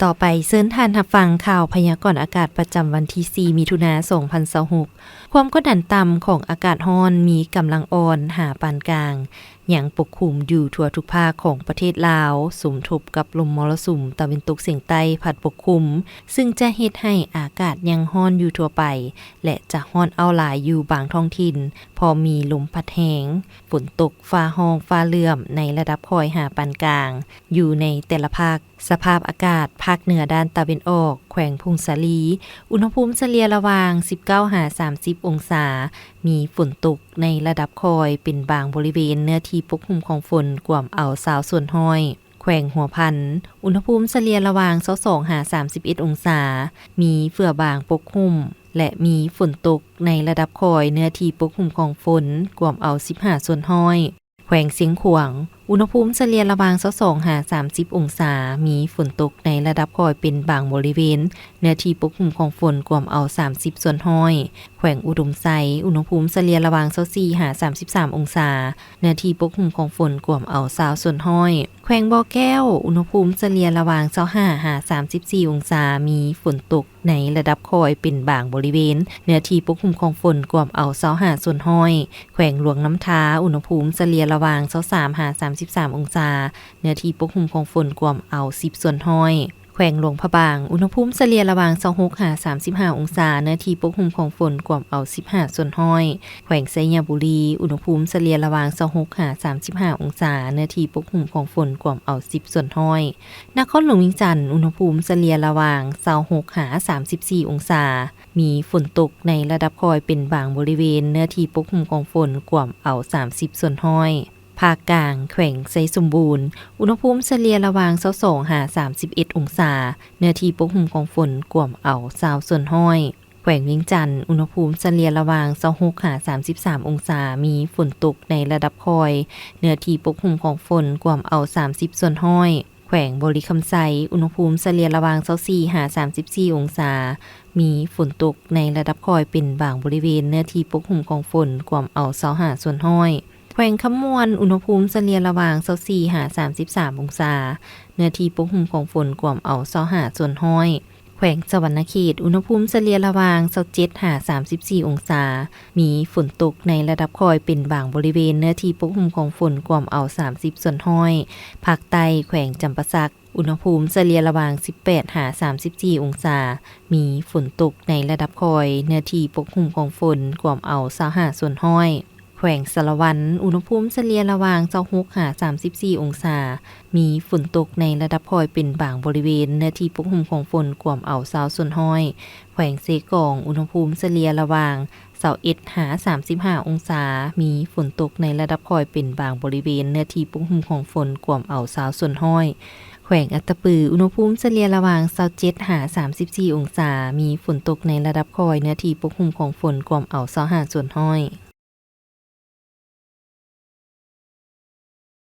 ต่อไปเชิญท่านรับฟังข่าวพยากรณ์อากาศประจำวันที่4มิถุนายน2026ความกดดันต่ำของอากาศร้อนมีกำลังอ่อนหาปานกลางยังปกคลุมอยู่ทั่วทุกภาคของประเทศลาวสมทบกับลมมรสุมตะวันตกเฉียงใต้พัดปกคลุมซึ่งจะเฮ็ดให้อากาศยังร้อนอยู่ทั่วไปและจะร้อนเอาหลายอยู่บางท้องถิ่นพอมีลมพัดแรงฝนตกฟ้าร้องฟ้าเหลื่อมในระดับค่อยหาปานกลางอยู่ในแต่ละภาคสภาพอากาศภาคเหนือด้านตะวันออกแขวงพุงสาลีอุณหภูมิเฉลี่ยระหว่าง19-30องศามีฝนตกในระดับคอยเป็นบางบริเวณเนื้อที่ปกคลุมของฝนกว่าเอาสาวส่วนห้อยแขวงหัวพันอุณหภูมิเฉลี่ยระหว่าง22-31องศามีเฟื่อบางปกคลุมและมีฝนตกในระดับคอยเนื้อที่ปกคลุมของฝนกว่าเอา15ส่วนห้อยแขวงเสียงขวางอุณหภูมิเฉลี่ยระหว่าง22-30องศามีฝนตกในระดับคอยเป็นบางบริเวณเนื้อที่ปกคลุมของฝนกว่าเอา30ส่วนห้อยแขวงอุดมไซอุณหภูมิเฉลี่ยระหว่าง24-33องศาเนื้อที่ปกคลุมของฝนกว่าเอา20ส่วนห้อยแขวงบ่อแก้วอุณหภูมิเฉลี่ยระหว่าง25-34องศามีฝนตกในระดับคอยเป็นบางบริเวณเนื้อที่ปกคลุมของฝนกว่าเอา25ส่วนห้อยแขวงหลวงน้ำท้าอุณหภูมิเฉลี่ยระหว่าง23-33องศาเนื้อที่ปกคลุมของฝนกว่าเอา10ส่วนห้อยแขวงหลวงพระบางอุณหภูมิเฉลี่ยระหว่าง26-35องศาเนื้อที่ปกคลุมของฝนกว่าเอา15ส่วนห้อยแขวงไชยบุรีอุณหภูมิเฉลี่ยระหว่าง26-35องศาเนื้อที่ปกคลุมของฝนกว่าเอา10ส่วนห้อยนครหลวงวิงจันทร์อุณหภูมิเฉลี่ยระหว่าง26-34องศามีฝนตกในระดับคอยเป็นบางบริเวณเนื้อที่ปกคลุมของฝนกว่าเอา30ส่วนห้อยภาคกลางแขวงไชสมบูรณ์อุณหภูมิเฉลี่ยระหว่าง22-31องศาเนื้อที่ปกคลุมของฝนกว่าเอา20ส่วนห้อยแขวงเวียงจันทร์อุณหภูมิเฉลี่ยระหว่าง26-33องศามีฝนตกในระดับคอยเนื้อที่ปกคลุมของฝนกว่าเอา30ส่วนห้อยแขวงบริคำไซอุณหภูมิเฉลี่ยระหว่าง24-34องศามีฝนตกในระดับคอยเป็นบางบริเวณเนื้อที่ปกคลุมของฝนกว่าเอา25ส่วนห้อยแขวงคำมวลอุณหภูมิเฉลี่ยระหว่าง24-33องศาเนื้อที่ปกคลุมของฝนกว่าเอา25ส่วนห้อยแขวงสวรรณเขตอุณหภูมิเฉลี่ยระหว่าง27-34องศามีฝนตกในระดับคอยเป็นบางบริเวณเนื้อที่ปกคลุมของฝนกว่าเอา30ส่วนห้อยภาคใต้แขวงจำปาสักอุณหภูมิเฉลี่ยระหว่าง18-34องศามีฝนตกในระดับคอยเนื้อที่ปกคลุมของฝนกว่าเอา25ส่วนห้อยแขวงสารวันอุณหภูมิเฉลี่ยระหว่าง26-34องศามีฝนตกในระดับคอยเป็นบางบริเวณเนื้อที่ปกคลุมของฝนกว่าเอา20ส่วนห้อยแขวงเสกองอุณหภูมิเฉลี่ยระหว่าง21-35องศามีฝนตกในระดับคอยเป็นบางบริเวณเนื้อที่ปกคลุมของฝนกว่าเอา20ส่วนห้อยแขวงอัตตปืออุณหภูมิเฉลี่ยระหว่าง27-34องศามีฝนตกในระดับคอยเนื้อที่ปกคลุมของฝนกว่าเอา25ส่วนห้อย